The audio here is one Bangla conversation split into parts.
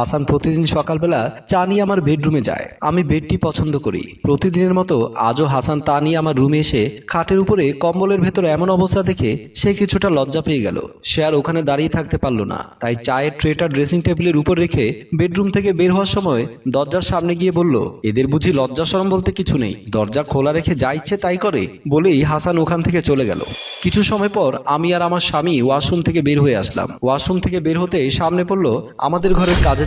হাসান প্রতিদিন সকালবেলা চা নিয়ে আমার বেডরুমে যায়। আমি বেডটি পছন্দ করি। প্রতিদিনের মতো আজও হাসান তা নিয়ে আমার রুমে এসে খাটের উপরে কম্বলের ভেতরে এমন অবস্থা দেখে সে কিছুটা লজ্জা পেয়ে গেল। সে আর ওখানে দাঁড়িয়ে থাকতে পারল না, তাই চায়ের ট্রেটা ড্রেসিং টেবিলের উপর রেখে বেডরুম থেকে বের হওয়ার সময় দরজার সামনে গিয়ে বলল, এদের বুঝি লজ্জা শরম বলতে কিছু নেই, দরজা খোলা রেখে যা ইচ্ছে তাই করে। বলেই হাসান ওখান থেকে চলে গেল। কিছু সময় পর আমি আর আমার স্বামী ওয়াশরুম থেকে বের হয়ে আসলাম। ওয়াশরুম থেকে বের হতে সামনে পড়লো আমাদের ঘরের কাজের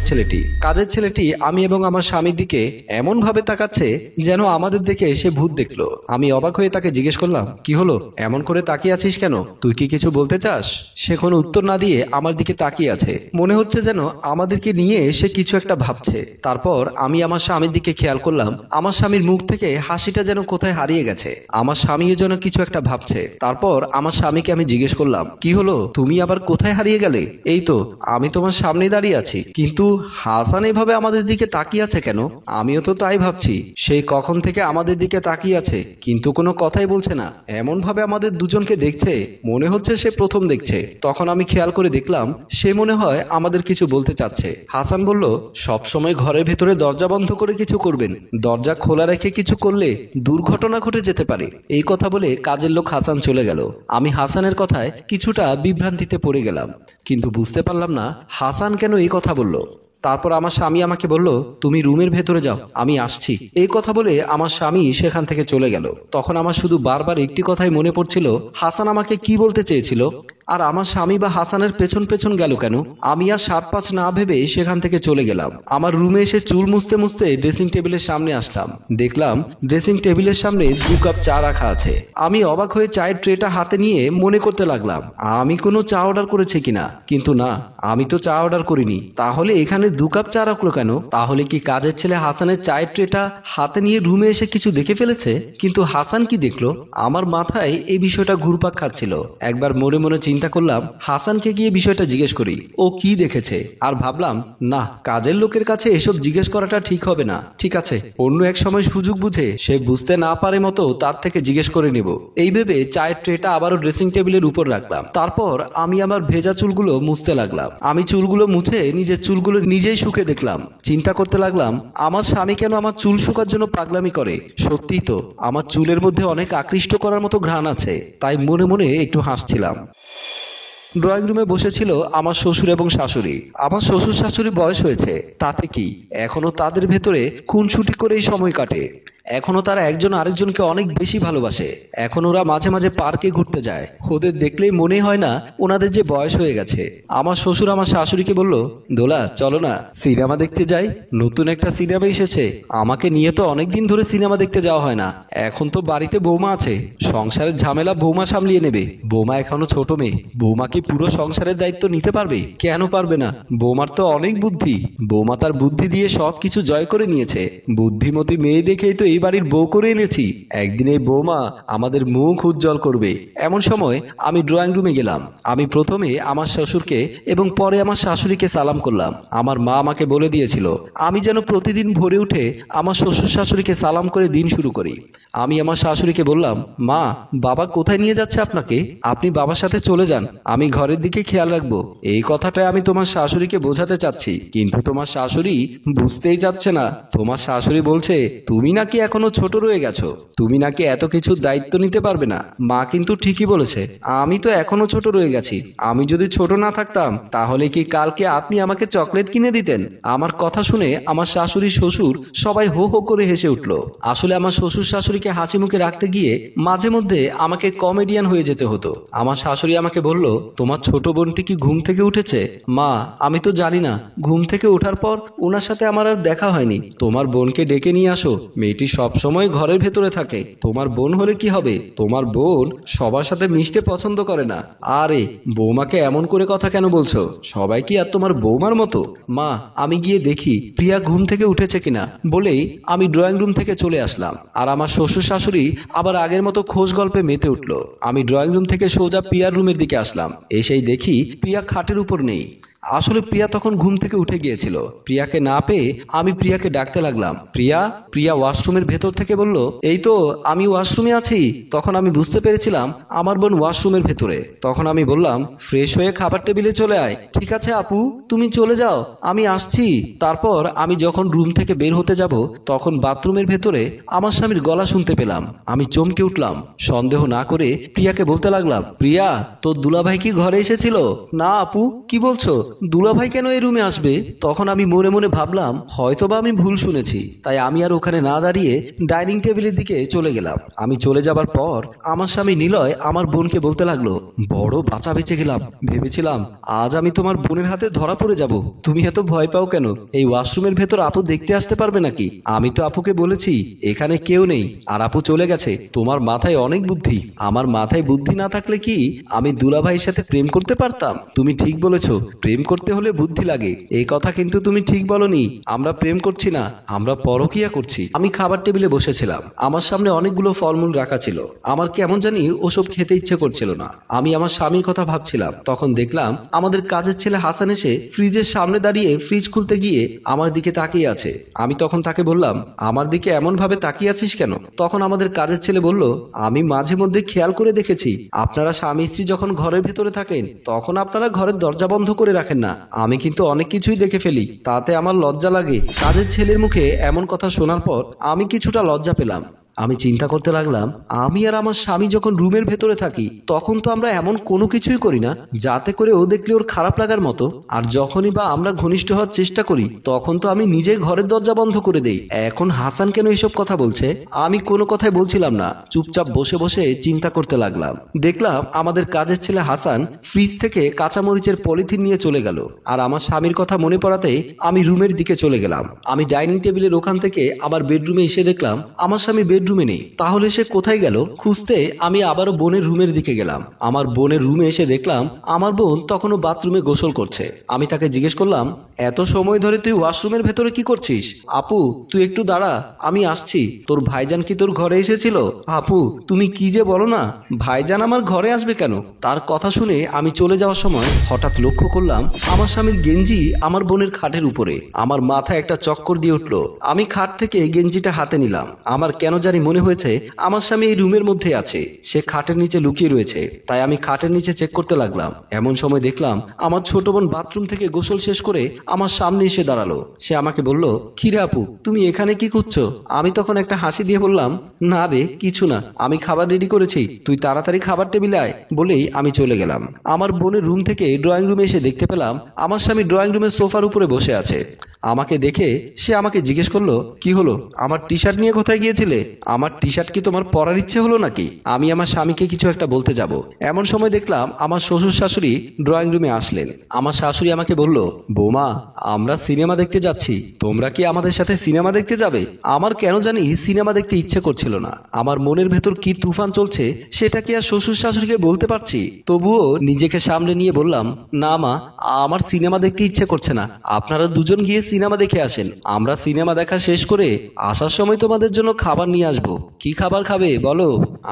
ছেলেটি আমি এবং আমার স্বামীর দিকে এমন ভাবে তাকাচ্ছে যেন আমাদের দেখে সে ভূত দেখলো। আমি অবাক হয়ে তাকে জিজ্ঞেস করলাম, কি হলো, এমন করে তাকিয়ে আছিস কেন? তুই কি কিছু বলতে চাস? সে কোনো উত্তর না দিয়ে আমার দিকে তাকিয়ে আছে। মনে হচ্ছে যেন আমাদেরকে নিয়ে সে কিছু একটা ভাবছে। তারপর আমি আমার স্বামীর দিকে খেয়াল করলাম, আমার স্বামীর মুখ থেকে হাসিটা যেন কোথায় হারিয়ে গেছে। আমার স্বামীও যেন কিছু একটা ভাবছে। তারপর আমার স্বামীকে আমি জিজ্ঞেস করলাম, কি হলো, তুমি আবার কোথায় হারিয়ে গেলে? এই তো আমি তোমার সামনে দাঁড়িয়ে আছি, কিন্তু হাসান এভাবে আমাদের দিকে তাকিয়ে আছে কেন? আমিও তো তাই ভাবছি। সেই কখন থেকে আমাদের দিকে তাকিয়ে আছে, কিন্তু কোনো কথাই বলছে না। এমন ভাবে আমাদের দুজনকে দেখছে, মনে হচ্ছে সে প্রথম দেখছে। তখন আমি খেয়াল করে দেখলাম সে মনে হয় আমাদের কিছু বলতে চাচ্ছে। হাসান বলল, সব সময় ঘরের ভেতরে দরজা বন্ধ করে কিছু করবেন, দরজা খোলা রেখে কিছু করলে দুর্ঘটনা ঘটে যেতে পারে। এই কথা বলে কাজের লোক হাসান চলে গেল। আমি হাসানের কথায় কিছুটা বিভ্রান্তিতে পড়ে গেলাম, কিন্তু বুঝতে পারলাম না হাসান কেন এই কথা বলল। তারপর আমার স্বামী আমাকে বলল, তুমি রুমের ভেতরে যাও, আমি আসছি। এই কথা বলে আমার স্বামী সেখান থেকে চলে গেল। তখন আমার শুধু বারবার একটি কথাই মনে পড়ছিল, হাসান আমাকে কি বলতে চেয়েছিল, আর আমার স্বামী বা হাসানের পেছন পেছন গেল কেন? আমি আর 7-5 না ভেবে সেখান থেকে চলে গেলাম। আমার রুমে এসে চুল মুছতে মুছতে ড্রেসিং টেবিলের সামনে আসলাম। দেখলাম ড্রেসিং টেবিলের সামনে 2 কাপ চা রাখা আছে। আমি অবাক হয়ে চায়ের ট্রেটা হাতে নিয়ে মনে করতে লাগলাম আমি কোনো চা অর্ডার করেছি কিনা, কিন্তু না, আমি তো চা অর্ডার করিনি। তাহলে এখানে 2 কাপ চা রাখলো কেন? তাহলে কি কাজের ছেলে হাসানের চায়ের ট্রেটা হাতে নিয়ে রুমে এসে কিছু দেখে ফেলেছে? কিন্তু হাসান কি দেখলো? আমার মাথায় এই বিষয়টা ঘুরপাক খাচ্ছিল। একবার মনে মনে চিন্তা করলাম হাসানকে গিয়ে বিষয়টা জিজ্ঞেস করি, ও কি দেখেছে। আর ভাবলাম, না, কাজের লোকের কাছে এসব জিজ্ঞেস করাটা ঠিক হবে না। ঠিক আছে, অন্য এক সময় সুযোগ বুঝে সে বুঝতে না পারে মতো তার থেকে জিজ্ঞেস করে নেব। এই ভেবে চায়ের ট্রেটা আবারও ড্রেসিং টেবিলের উপর রাখলাম। তারপর আমি আমার ভেজা চুলগুলো মুছতে লাগলাম। আমি চুলগুলো মুছে নিজের চুলগুলো নিজেই শুকে দেখলাম। চিন্তা করতে লাগলাম, আমার স্বামী কেন আমার চুল শুকার জন্য পাগলামি করে? সত্যিই তো আমার চুলের মধ্যে অনেক আকৃষ্ট করার মতো ঘ্রাণ আছে। তাই মনে মনে একটু হাসছিলাম। ড্রয়িং রুমে বসেছিল আমার শ্বশুর এবং শাশুড়ি। আমার শ্বশুর শাশুড়ি বয়স হয়েছে, তাতে কি, এখনো তাদের ভেতরে খুনসুটি করেই সময় কাটে। এখনো তারা একজন আরেকজনকে অনেক বেশি ভালোবাসে। এখন ওরা মাঝে মাঝে পার্কে ঘুরতে যায়। ওদের দেখলেই মনে হয় না ওনাদের যে বয়স হয়ে গেছে। আমার শ্বশুর আমার শাশুড়িকে বলল, দোলা চলো না সিনেমা দেখতে যাই, নতুন একটা সিনেমা এসেছে। আমাকে নিয়ে তো অনেকদিন ধরে সিনেমা দেখতে যাওয়া হয় না। এখন তো বাড়িতে বৌমা আছে, সংসারের ঝামেলা বৌমা সামলিয়ে নেবে। বৌমা এখনো ছোট মেয়ে, বৌমা কি পুরো সংসারের দায়িত্ব নিতে পারবে? কেন পারবে না? বৌমার তো অনেক বুদ্ধি। বৌমা তার বুদ্ধি দিয়ে সবকিছু জয় করে নিয়েছে। বুদ্ধিমতী মেয়ে দেখেই তো এই বাড়ির বউ করে এনেছি। একদিন এই বৌমা আমাদের মুখ উজ্জ্বল করবে। এমন সময় আমি ড্রয়িং রুমে গেলাম। আমি প্রথমে আমার শ্বশুরকে এবং পরে আমার শাশুড়িকে সালাম করলাম। আমার মা আমাকে বলে দিয়েছিল আমি যেন প্রতিদিন ভোরে উঠে আমার শ্বশুর শাশুড়িকে সালাম করে দিন শুরু করি। আমি আমার শাশুড়িকে বললাম, মা, বাবা কোথায় নিয়ে যাচ্ছে আপনাকে? আপনি বাবার সাথে চলে যান, আমি ঘরের দিকে খেয়াল রাখবো। এই কথাটা আমি তোমার শাশুড়িকে বোঝাতে চাচ্ছি, কিন্তু তোমার শাশুড়ি বুঝতেই চাচ্ছে না। তোমার শাশুড়ি বলছে তুমি নাকি এখনো ছোট রয়ে গেছো, তুমি নাকি এত কিছু দায়িত্ব নিতে পারবে না। মা কিন্তু ঠিকই বলেছে, আমি তো এখনো ছোট রয়ে গেছি। আমি যদি ছোট না থাকতাম তাহলে কি কালকে আপনি আমাকে চকলেট কিনে দিতেন? আমার কথা শুনে আমার শাশুড়ি শ্বশুর সবাই হো হো করে হেসে উঠল। আসলে আমার শ্বশুর শাশুড়িকে হাসি মুখে রাখতে গিয়ে মাঝে মধ্যে আমাকে কমেডিয়ান হয়ে যেতে হতো। আমার শাশুড়ি আমাকে বলল, তোমার ছোট বোনটি কি ঘুম থেকে উঠেছে? মা, আমি তো জানি না। ঘুম থেকে ওঠার পর ওনার সাথে আমার আর দেখা হয়নি। তোমার বোনকে ডেকে নিয়ে আসো, মেয়েটি সবসময় ঘরের ভেতরে থাকে। তোমার বোন হলে কি হবে? তোমার বোন সবার সাথে মিশতে পছন্দ করে না। আরে বৌমাকে এমন করে কথা কেন বলছো? সবাই কি আর তোমার বৌমার মতো? মা, আমি গিয়ে দেখি প্রিয়া ঘুম থেকে উঠেছে কিনা। বলেই আমি ড্রয়িং রুম থেকে চলে আসলাম। আর আমার শ্বশুর শাশুড়ি আবার আগের মতো খোশ গল্পে মেতে উঠলো। আমি ড্রয়িং রুম থেকে সোজা প্রিয়ার রুমের দিকে আসলাম। এসেই দেখি প্রিয়া খাটের উপর নেই। আসলে প্রিয়া তখন ঘুম থেকে উঠে গিয়েছিল। প্রিয়াকে না পেয়ে আমি প্রিয়াকে ডাকতে লাগলাম, প্রিয়া। প্রিয়া ওয়াশরুমের ভেতর থেকে বলল, এই তো আমি ওয়াশরুমে আছি। তখন আমি বুঝতে পেরেছিলাম আমার বোন ওয়াশরুমের ভেতরে। তখন আমি বললাম, ফ্রেশ হয়ে খাবার টেবিলে চলে আয়। ঠিক আছে আপু, তুমি চলে যাও, আমি আসছি। তারপর আমি যখন রুম থেকে বের হতে যাব তখন বাথরুমের ভেতরে আমার স্বামীর গলা শুনতে পেলাম। আমি চমকে উঠলাম। সন্দেহ না করে প্রিয়াকে বলতে লাগলাম, প্রিয়া তোর দুলাভাই কি ঘরে এসেছিল? না আপু, কি বলছো? দুলাভাই কেন এই রুমে আসবে? তখন আমি মনে মনে ভাবলাম হয়তোবা আমি ভুল শুনেছি। তাই আমি আর ওখানে না দাঁড়িয়ে ডাইনিং টেবিলের দিকে চলে গেলাম। আমি চলে যাবার পর আমার স্বামী নিলয় আমার বোনকে বলতে লাগলো, বড় বাঁচা বেঁচে গেলাম। ভেবেছিলাম আজ আমি তোমার বোনের হাতে ধরা পড়ে যাব। তুমি এত ভয় পাও কেন? এই ওয়াশরুমের ভেতর আপু দেখতে আসতে পারবে নাকি? আমি তো আপুকে বলেছি এখানে কেউ নেই, আর আপু চলে গেছে। তোমার মাথায় অনেক বুদ্ধি। আমার মাথায় বুদ্ধি না থাকলে কি আমি দুলাভাইয়ের সাথে প্রেম করতে পারতাম? তুমি ঠিক বলেছো, প্রেম করতে হলে বুদ্ধি লাগে। এই কথা কিন্তু তুমি ঠিক বলনি। আমরা প্রেম করছি না, আমরা পরকিয়া করছি। আমি খাবার টেবিলে বসেছিলাম। আমার সামনে অনেকগুলো ফলমূল রাখা ছিল। আমার কেমন জানি ওসব খেতে ইচ্ছে করছিল না। আমি আমার স্বামীর কথা ভাবছিলাম। তখন দেখলাম আমাদের কাজের ছেলে হাসান এসে ফ্রিজের সামনে দাঁড়িয়ে ফ্রিজ খুলতে গিয়ে আমার দিকে তাকিয়ে আছে। আমি তখন তাকে বললাম, আমার দিকে এমন ভাবে তাকিয়ে আছিস কেন? তখন আমাদের কাজের ছেলে বলল, আমি মাঝে মধ্যে খেয়াল করে দেখেছি আপনারা স্বামী স্ত্রী যখন ঘরের ভেতরে থাকেন তখন আপনারা ঘরের দরজা বন্ধ করে রাখেন না। আমি কিন্তু অনেক কিছুই দেখে ফেলি, তাতে আমার লজ্জা লাগে। কাজের ছেলের মুখে এমন কথা শোনার পর আমি কিছুটা লজ্জা পেলাম। আমি চিন্তা করতে লাগলাম, আমি আর আমার স্বামী যখন রুমের ভেতরে থাকি তখন তো আমরা এমন কোনো কিছুই করি না যাতে করে ও দেখলে ওর খারাপ লাগার মতো। আর যখনই বা আমরা ঘনিষ্ঠ হওয়ার চেষ্টা করি তখন তো আমি নিজে ঘরের দরজা বন্ধ করে দেই। এখন হাসান কেন এসব কথা বলছে? আমি কোনো কথাই বলছিলাম না, চুপচাপ বসে বসে চিন্তা করতে লাগলাম। দেখলাম আমাদের কাজের ছেলে হাসান ফ্রিজ থেকে কাঁচামরিচের পলিথিন নিয়ে চলে গেল। আর আমার স্বামীর কথা মনে পড়াতেই আমি রুমের দিকে চলে গেলাম। আমি ডাইনিং টেবিলের ওখান থেকে আবার বেডরুমে এসে দেখলাম আমার স্বামী বেডরুমে নেই। তাহলে সে কোথায় গেল? খুঁজতে আমি আবারও বোনের রুমের দিকে গেলাম। আমার বোনের রুমে এসে দেখলাম আমার বোন তখনও বাথরুমে গোসল করছে। আমি তাকে জিজ্ঞেস করলাম, এত সময় ধরে তুই ওয়াশরুমের ভেতরে কি করছিস? আপু তুই একটু দাঁড়া, আমি আসছি। তোর ভাইজান কি তোর ঘরে এসেছিল? আপু তুমি কি যে বলো না, ভাইজান আমার ঘরে আসবে কেন? তার কথা শুনে আমি চলে যাওয়ার সময় হঠাৎ লক্ষ্য করলাম আমার স্বামীর গেঞ্জি আমার বোনের খাটের উপরে। আমার মাথায় একটা চক্কর দিয়ে উঠলো। আমি খাট থেকে গেঞ্জিটা হাতে নিলাম। আমার কেন জানি মনে হয়েছে আমার স্বামী এই রুমের মধ্যে আছে, সে খাটের নিচে লুকিয়ে রয়েছে। তাই আমি খাটের নিচে চেক করতে লাগলাম। এমন সময় দেখলাম আমার ছোট বোন বাথরুম থেকে গোসল শেষ করে আমার সামনে এসে দাঁড়ালো। সে আমাকে বলল, কিরে আপু তুমি এখানে কি করছো? আমি তখন একটা হাসি দিয়ে বললাম, না রে কিছু না, আমি খাবার রেডি করেছি, তুই তাড়াতাড়ি খাবার টেবিলে আয়। বলেই আমি চলে গেলাম। আমার বোনের রুম থেকে ড্রয়িং রুমে এসে দেখতে পেলাম আমার স্বামী ড্রয়িং রুমের সোফার উপরে বসে আছে। আমাকে দেখে সে আমাকে জিজ্ঞেস করলো, কি হলো, আমার টি শার্ট নিয়ে কোথায় গিয়েছিলে? আমার টি শার্ট কি তোমার পরার ইচ্ছে হলো নাকি? আমি আমার স্বামীকে কিছু একটা বলতে যাব, এমন সময় দেখলাম আমার শ্বশুর শাশুড়ি ড্রয়িং রুমে আসলেন। আমার শাশুড়ি আমাকে বলল, বৌমা আমরা সিনেমা দেখতে যাচ্ছি, তোমরা কি আমাদের সাথে সিনেমা দেখতে যাবে? আমার কেন জানি সিনেমা দেখতে ইচ্ছে করছিল না। আমার মনের ভেতর কি তুফান চলছে সেটা কি আর শ্বশুর শাশুড়িকে বলতে পারছি? তবুও নিজেকে সামলে নিয়ে বললাম, না মা, আমার সিনেমা দেখতে ইচ্ছে করছে না, আপনারা দুজন গিয়ে সিনেমা দেখে আসেন। আমরা সিনেমা দেখা শেষ করে আসার সময় তোমাদের জন্য খাবার নিয়ে আসবো। কি খাবার খাবে বলো?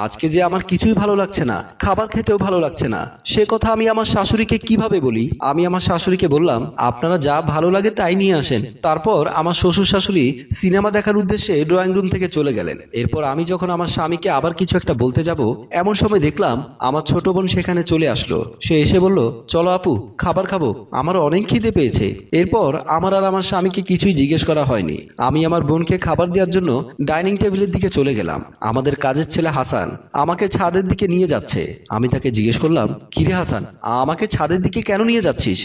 আজকে যে আমার কিছুই ভালো লাগছে না, খাবার খেতেও ভালো লাগছে না। সে কথা আমি আমার শাশুড়িকে কিভাবে বলি? আমি আমার শাশুড়িকে বললাম, আপনারা যা ভালো লাগে তাই নিয়ে আসেন। তারপর আমার শ্বশুর শাশুড়ি সিনেমা দেখার উদ্দেশ্যে ড্রয়িং রুম থেকে চলে গেলেন। এরপর আমি যখন আমার স্বামীকে আবার কিছু একটা বলতে যাব এমন সময় দেখলাম আমার ছোট বোন সেখানে চলে আসলো। সে এসে বলল, চলো আপু খাবার খাবো, আমার অনেক খিদে পেয়েছে। এরপর আমার আর আমার স্বামীকে কিছুই জিজ্ঞেস করা হয়নি। আমি আমার বোনকে খাবার দেওয়ার জন্য ডাইনিং টেবিলের দিকে চলে গেলাম। আমাদের কাজের ছেলে হাসান আমাকে ছাদের দিকে নিয়ে যাচ্ছে। আমি তাকে জিজ্ঞেস করলাম, কিরে হাসান, আমাকে ছাদের দিকে কেন নিয়ে যাচ্ছিস?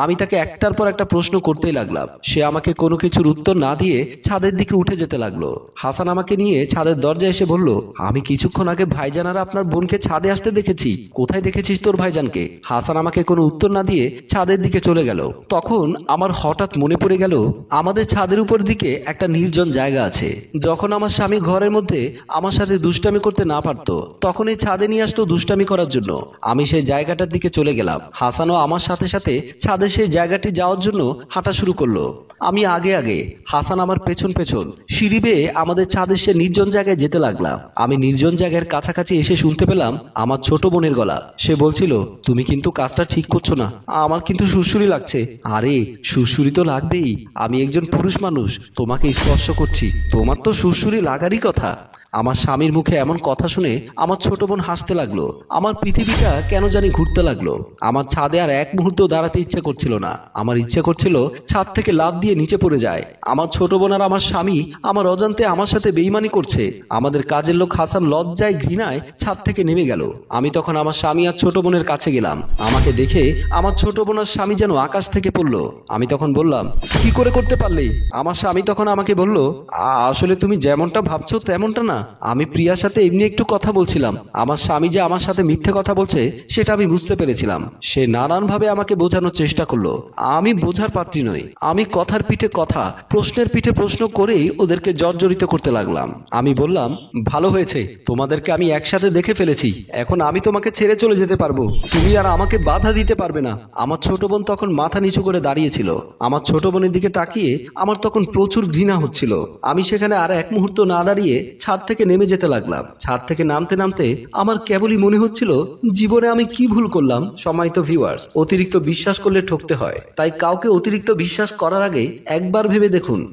আমি তাকে একটার পর একটা প্রশ্ন করতেই লাগলাম। সে আমাকে কোনো কিছুর উত্তর না দিয়ে ছাদের দিকে উঠে যেতে লাগলো। হাসান আমাকে নিয়ে ছাদের দরজায় এসে বলল, আমি কিছুক্ষণ আগে ভাইজান আর আপনার বোনকে ছাদে আসতে দেখেছি। কোথায় দেখেছিস তোর ভাইজানকে? হাসান আমাকে কোনো উত্তর না দিয়ে ছাদের দিকে চলে গেল। তখন আমার হঠাৎ মনে পড়ে গেল গেল আমাদের ছাদের উপর দিকে একটা নির্জন জায়গা আছে। যখন আমার স্বামী ঘরের মধ্যে আমার সাথে দুষ্টামি করতে না পারতো তখন এই ছাদে নিয়ে আসতো দুষ্টামি করার জন্য। আমি সেই জায়গাটার দিকে চলে গেলাম। হাসানও আমার সাথে সাথে ছাদে সেই জায়গাটি যাওয়ার জন্য হাঁটা শুরু করলো। আমি আগে আগে, হাসান আমার পেছন পেছন সিঁড়ি বেয়ে আমাদের ছাদের সে নির্জন জায়গায় যেতে লাগলাম। আমি নির্জন জায়গার কাছাকাছি এসে শুনতে পেলাম আমার ছোট বোনের গলা। সে বলছিল, তুমি কিন্তু কাজটা ঠিক করছো না, আমার কিন্তু সুরসুরি লাগছে। আরে সুরসুরি তো লাগবেই, আমি একজন পুরুষ মানুষ, তোমাকে স্পর্শ করছি, তোমার তো সুরসুরি লাগারই কথা। আমার স্বামীর মুখে এমন কথা শুনে আমার ছোট বোন হাসতে লাগলো। আমার পৃথিবীটা কেন জানি ঘুরতে লাগলো। আমার ছাদে আর এক মুহূর্ত দাঁড়াতে ইচ্ছে করছিল না। আমার ইচ্ছে করছিল ছাদ থেকে লাফ দিয়ে নিচে পড়ে যায়। আমার ছোট বোন আর আমার স্বামী আমার অজান্তে আমার সাথে বেইমানি করছে। আমাদের কাজের লোক হাসান লজ্জায় ঘৃণায় ছাদ থেকে নেমে গেল। আমি তখন আমার স্বামী আর ছোট বোনের কাছে গেলাম। আমাকে দেখে আমার ছোট বোন আর স্বামী যেন আকাশ থেকে পড়লো। আমি তখন বললাম, কি করে করতে পারলে? আমার স্বামী তখন আমাকে বলল, আসলে তুমি যেমনটা ভাবছো তেমনটা না, আমি প্রিয়ার সাথে এমনি একটু কথা বলছিলাম। আমার স্বামী যে আমার সাথে মিথ্যে কথা বলছে সেটা আমি বুঝতে পেরেছিলাম। সে নানানভাবে আমাকে বোঝানোর চেষ্টা করলো। আমি বোঝার পাত্রী নই। আমি কথার পিঠে কথা, প্রশ্নের পিঠে প্রশ্ন করেই ওদেরকে জর্জরিত করতে লাগলাম। আমি বললাম, ভালো হয়েছে, তোমাদেরকে আমি একসাথে দেখে ফেলেছি, এখন আমি তোমাকে ছেড়ে চলে যেতে পারবো, তুমি আর আমাকে বাধা দিতে পারবে না। আমার ছোট বোন তখন মাথা নিচু করে দাঁড়িয়েছিল। আমার ছোট বোনের দিকে তাকিয়ে আমার তখন প্রচুর ঘৃণা হচ্ছিল। আমি সেখানে আর এক মুহূর্ত না দাঁড়িয়ে ছাদ থেকে নেমে যেতে লাগলাম। ছাদ থেকে নামতে নামতে আমার কেবলই মনে হচ্ছিল জীবনে আমি কি ভুল করলাম। সম্মানিত ভিউয়ার্স, অতিরিক্ত বিশ্বাস করলে ঠকতে হয়, তাই কাউকে অতিরিক্ত বিশ্বাস করার আগে একবার ভেবে দেখুন।